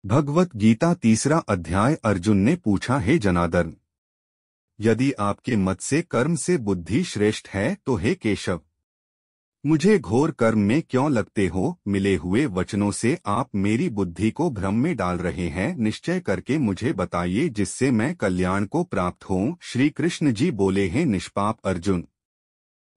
भगवत गीता 3 अध्याय। अर्जुन ने पूछा, हे जनार्दन, यदि आपके मत से कर्म से बुद्धि श्रेष्ठ है तो हे केशव, मुझे घोर कर्म में क्यों लगते हो? मिले हुए वचनों से आप मेरी बुद्धि को भ्रम में डाल रहे हैं। निश्चय करके मुझे बताइए जिससे मैं कल्याण को प्राप्त होऊं। श्री कृष्ण जी बोले, हैं निष्पाप अर्जुन,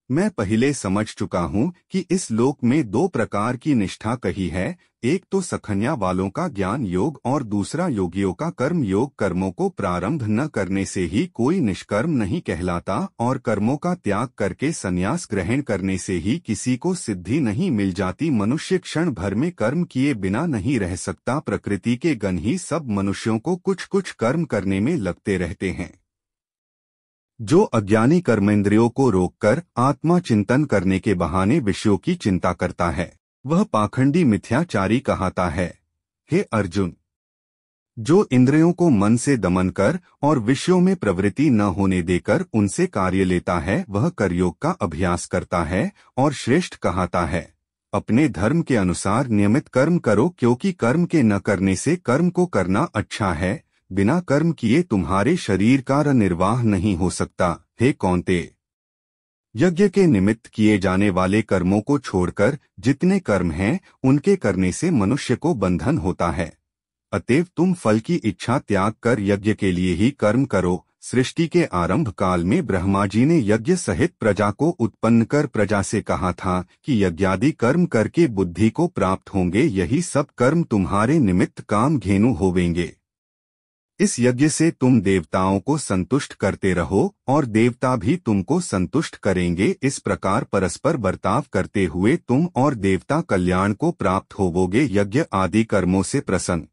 मैं पहले समझ चुका हूँ कि इस लोक में 2 प्रकार की निष्ठा कही है। एक तो सखन्या वालों का ज्ञान योग और दूसरा योगियों का कर्म योग। कर्मों को प्रारंभ न करने से ही कोई निष्कर्म नहीं कहलाता और कर्मों का त्याग करके संन्यास ग्रहण करने से ही किसी को सिद्धि नहीं मिल जाती। मनुष्य क्षण भर में कर्म किए बिना नहीं रह सकता। प्रकृति के गण ही सब मनुष्यों को कुछ कुछ कर्म करने में लगते रहते हैं। जो अज्ञानी कर्मेंद्रियों को रोककर आत्मा चिंतन करने के बहाने विषयों की चिंता करता है, वह पाखंडी मिथ्याचारी कहलाता है। हे अर्जुन, जो इंद्रियों को मन से दमन कर और विषयों में प्रवृत्ति न होने देकर उनसे कार्य लेता है, वह कर्मयोग का अभ्यास करता है और श्रेष्ठ कहलाता है। अपने धर्म के अनुसार नियमित कर्म करो, क्योंकि कर्म के न करने से कर्म को करना अच्छा है। बिना कर्म किए तुम्हारे शरीर का निर्वाह नहीं हो सकता। हे कौन्तेय, यज्ञ के निमित्त किए जाने वाले कर्मों को छोड़कर जितने कर्म हैं उनके करने से मनुष्य को बंधन होता है। अतएव तुम फल की इच्छा त्याग कर यज्ञ के लिए ही कर्म करो। सृष्टि के आरंभ काल में ब्रह्मा जी ने यज्ञ सहित प्रजा को उत्पन्न कर प्रजा से कहा था कि यज्ञादि कर्म करके बुद्धि को प्राप्त होंगे। यही सब कर्म तुम्हारे निमित्त काम घेनु होवेंगे। इस यज्ञ से तुम देवताओं को संतुष्ट करते रहो और देवता भी तुमको संतुष्ट करेंगे। इस प्रकार परस्पर बर्ताव करते हुए तुम और देवता कल्याण को प्राप्त होवोगे। यज्ञ आदि कर्मों से प्रसन्न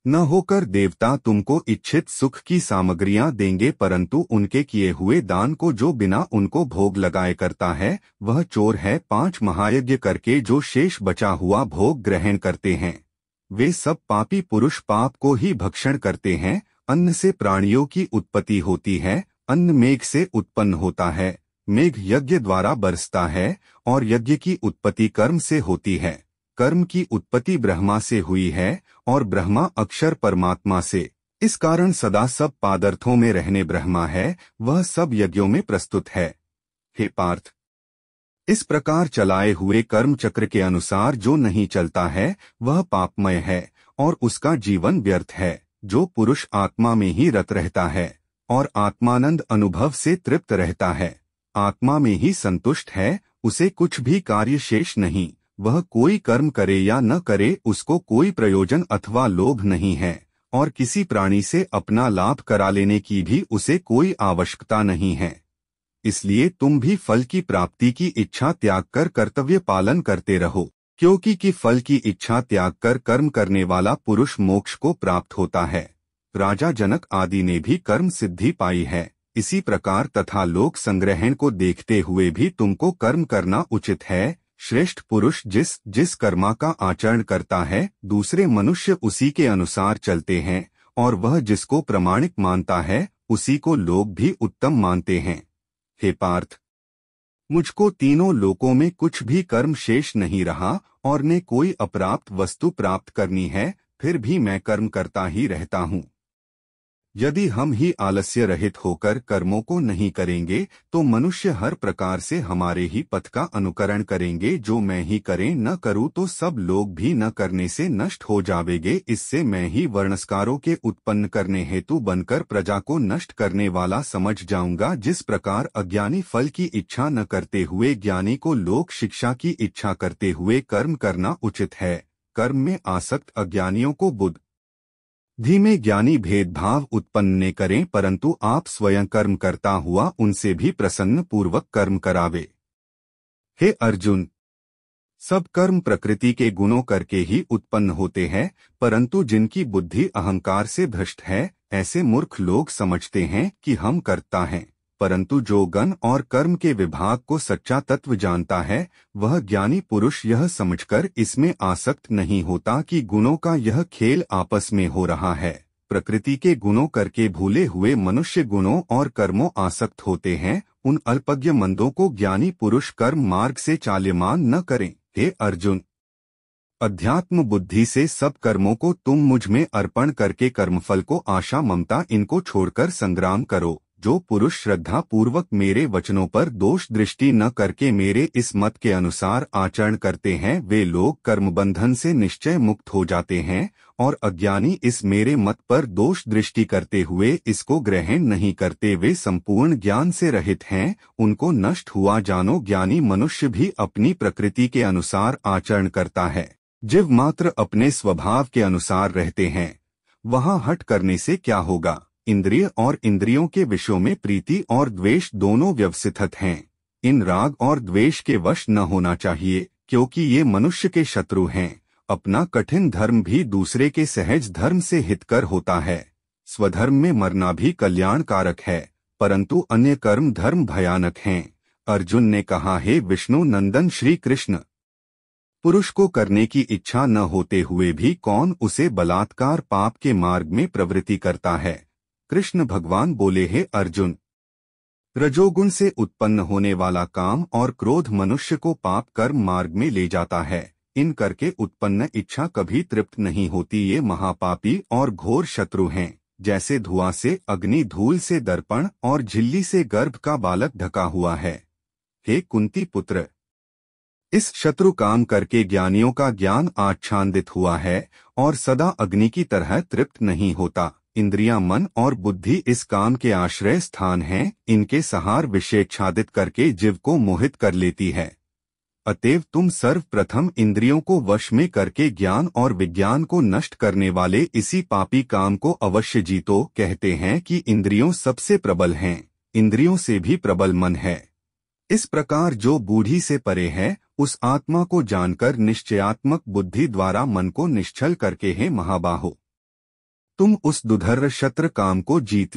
न होकर देवता तुमको इच्छित सुख की सामग्रियां देंगे, परंतु उनके किए हुए दान को जो बिना उनको भोग लगाए करता है वह चोर है। 5 महायज्ञ करके जो शेष बचा हुआ भोग ग्रहण करते हैं वे सब पापी पुरुष पाप को ही भक्षण करते हैं। अन्न से प्राणियों की उत्पत्ति होती है, अन्न मेघ से उत्पन्न होता है, मेघ यज्ञ द्वारा बरसता है और यज्ञ की उत्पत्ति कर्म से होती है। कर्म की उत्पत्ति ब्रह्मा से हुई है और ब्रह्मा अक्षर परमात्मा से। इस कारण सदा सब पदार्थों में रहने ब्रह्मा है, वह सब यज्ञों में प्रस्तुत है। हे पार्थ, इस प्रकार चलाए हुए कर्म चक्र के अनुसार जो नहीं चलता है वह पापमय है और उसका जीवन व्यर्थ है। जो पुरुष आत्मा में ही रत रहता है और आत्मानंद अनुभव से तृप्त रहता है, आत्मा में ही संतुष्ट है, उसे कुछ भी कार्य शेष नहीं। वह कोई कर्म करे या न करे उसको कोई प्रयोजन अथवा लोभ नहीं है और किसी प्राणी से अपना लाभ करा लेने की भी उसे कोई आवश्यकता नहीं है। इसलिए तुम भी फल की प्राप्ति की इच्छा त्याग कर कर्तव्य पालन करते रहो, क्योंकि कि फल की इच्छा त्याग कर कर्म करने वाला पुरुष मोक्ष को प्राप्त होता है। राजा जनक आदि ने भी कर्म सिद्धि पाई है। इसी प्रकार तथा लोक संग्रहण को देखते हुए भी तुमको कर्म करना उचित है। श्रेष्ठ पुरुष जिस जिस कर्मा का आचरण करता है दूसरे मनुष्य उसी के अनुसार चलते हैं और वह जिसको प्रामाणिक मानता है उसी को लोग भी उत्तम मानते हैं। हे पार्थ, मुझको तीनों लोकों में कुछ भी कर्म शेष नहीं रहा और ने कोई अप्राप्त वस्तु प्राप्त करनी है, फिर भी मैं कर्म करता ही रहता हूँ। यदि हम ही आलस्य रहित होकर कर्मों को नहीं करेंगे तो मनुष्य हर प्रकार से हमारे ही पथ का अनुकरण करेंगे। जो मैं ही करें न करूँ तो सब लोग भी न करने से नष्ट हो जावेंगे। इससे मैं ही वर्णस्कारों के उत्पन्न करने हेतु बनकर प्रजा को नष्ट करने वाला समझ जाऊंगा। जिस प्रकार अज्ञानी फल की इच्छा न करते हुए ज्ञानी को लोक शिक्षा की इच्छा करते हुए कर्म करना उचित है, कर्म में आसक्त अज्ञानियों को बुद्धि में ज्ञानी भेदभाव उत्पन्न न करें, परंतु आप स्वयं कर्म करता हुआ उनसे भी प्रसन्न पूर्वक कर्म करावे। हे अर्जुन, सब कर्म प्रकृति के गुणों करके ही उत्पन्न होते हैं, परंतु जिनकी बुद्धि अहंकार से भ्रष्ट है ऐसे मूर्ख लोग समझते हैं कि हम करता हैं, परंतु जो गण और कर्म के विभाग को सच्चा तत्व जानता है वह ज्ञानी पुरुष यह समझकर इसमें आसक्त नहीं होता कि गुणों का यह खेल आपस में हो रहा है। प्रकृति के गुणों करके भूले हुए मनुष्य गुणों और कर्मों आसक्त होते हैं। उन अल्पज्ञ मंदों को ज्ञानी पुरुष कर्म मार्ग से चाल्यमान न करें। हे अर्जुन, अध्यात्म बुद्धि से सब कर्मों को तुम मुझ में अर्पण करके कर्मफल को आशा ममता इनको छोड़कर संग्राम करो। जो पुरुष श्रद्धा पूर्वक मेरे वचनों पर दोष दृष्टि न करके मेरे इस मत के अनुसार आचरण करते हैं, वे लोग कर्म बंधन से निश्चय मुक्त हो जाते हैं, और अज्ञानी इस मेरे मत पर दोष दृष्टि करते हुए इसको ग्रहण नहीं करते, वे संपूर्ण ज्ञान से रहित हैं, उनको नष्ट हुआ जानो। ज्ञानी मनुष्य भी अपनी प्रकृति के अनुसार आचरण करता है, जीव मात्र अपने स्वभाव के अनुसार रहते हैं। वहाँ हट करने से क्या होगा? इंद्रिय और इंद्रियों के विषयों में प्रीति और द्वेष दोनों व्यवसित हैं। इन राग और द्वेष के वश न होना चाहिए, क्योंकि ये मनुष्य के शत्रु हैं। अपना कठिन धर्म भी दूसरे के सहज धर्म से हितकर होता है। स्वधर्म में मरना भी कल्याणकारक है, परंतु अन्य कर्म धर्म भयानक हैं। अर्जुन ने कहा, हे विष्णु नंदन श्री कृष्ण, पुरुष को करने की इच्छा न होते हुए भी कौन उसे बलात्कार पाप के मार्ग में प्रवृत्ति करता है? कृष्ण भगवान बोले, हे अर्जुन, रजोगुण से उत्पन्न होने वाला काम और क्रोध मनुष्य को पाप कर्म मार्ग में ले जाता है। इन करके उत्पन्न इच्छा कभी तृप्त नहीं होती। ये महापापी और घोर शत्रु हैं। जैसे धुआं से अग्नि, धूल से दर्पण और झिल्ली से गर्भ का बालक ढका हुआ है। हे कुंती पुत्र, इस शत्रु काम करके ज्ञानियों का ज्ञान आच्छादित हुआ है और सदा अग्नि की तरह तृप्त नहीं होता। इंद्रियां, मन और बुद्धि इस काम के आश्रय स्थान हैं। इनके सहार विषेच्छादित करके जीव को मोहित कर लेती है। अतएव तुम सर्वप्रथम इंद्रियों को वश में करके ज्ञान और विज्ञान को नष्ट करने वाले इसी पापी काम को अवश्य जीतो। कहते हैं कि इंद्रियों सबसे प्रबल हैं, इंद्रियों से भी प्रबल मन है। इस प्रकार जो बूढ़ी से परे है, उस आत्मा को जानकर निश्चयात्मक बुद्धि द्वारा मन को निश्चल करके, हे महाबाहो, तुम उस दुधर्र शत्र काम को जीत